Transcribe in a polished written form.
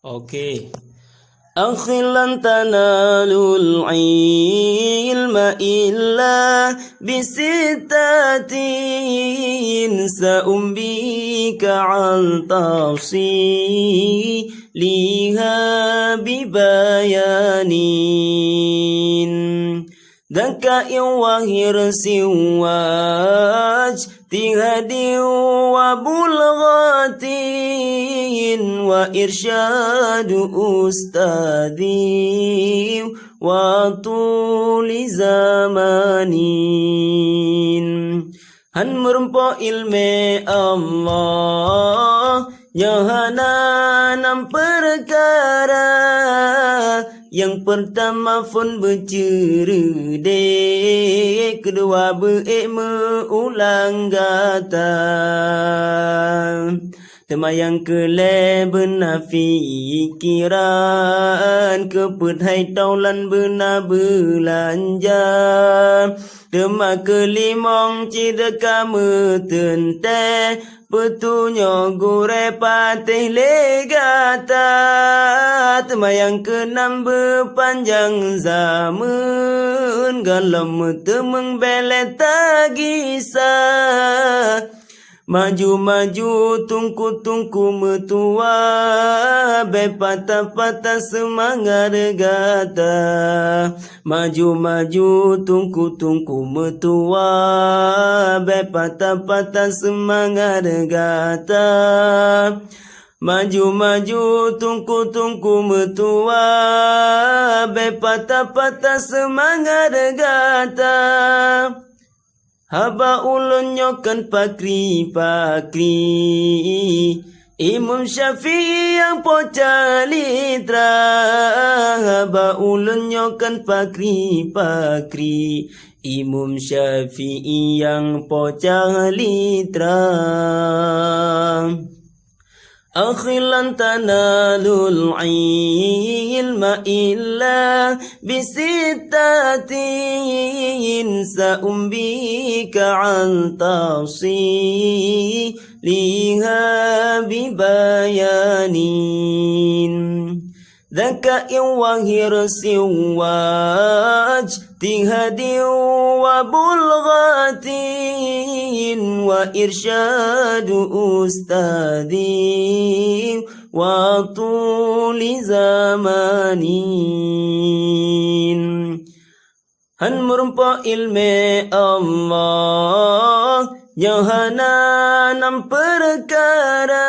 Oke. Akhilan tanalul ilma illa bisitatin sa'umbika an tafsiliha bibayanin ذكاء وحرص واجتهاد وبلغة وإرشاد أستاذ وطول زمان Han merempo ilmu Allah Jahanam perkara yang pertama pun bercerdik, kedua berulang kata. Tema yang kelima benar fikiran, kepedhai taulan benar belanja. Tema kelima cidaka metente, petunyo gure patih legata. Tema yang keenam berpanjang zaman, galam temeng belet tagisa. Maju-maju tungku-tungku metua, patah-patah semangat gata. Maju-maju tungku-tungku metua, patah-patah semangat gata. Maju-maju tungku-tungku metua, patah-patah semangat gata. Haba ulun nyokan pakri-pakri, Imam Syafi'i yang poca litra. Haba ulun nyokan pakri-pakri, Imam Syafi'i yang poca litra. Akhilan tanalul ilma illa bisitatin sa'umbika an tafsiliha bibayanin ذكاء وحرص واجتهاد وبلغة وإرشاد أستاذ وطول زمان Han merempo ilmu Allah Jahanam perkara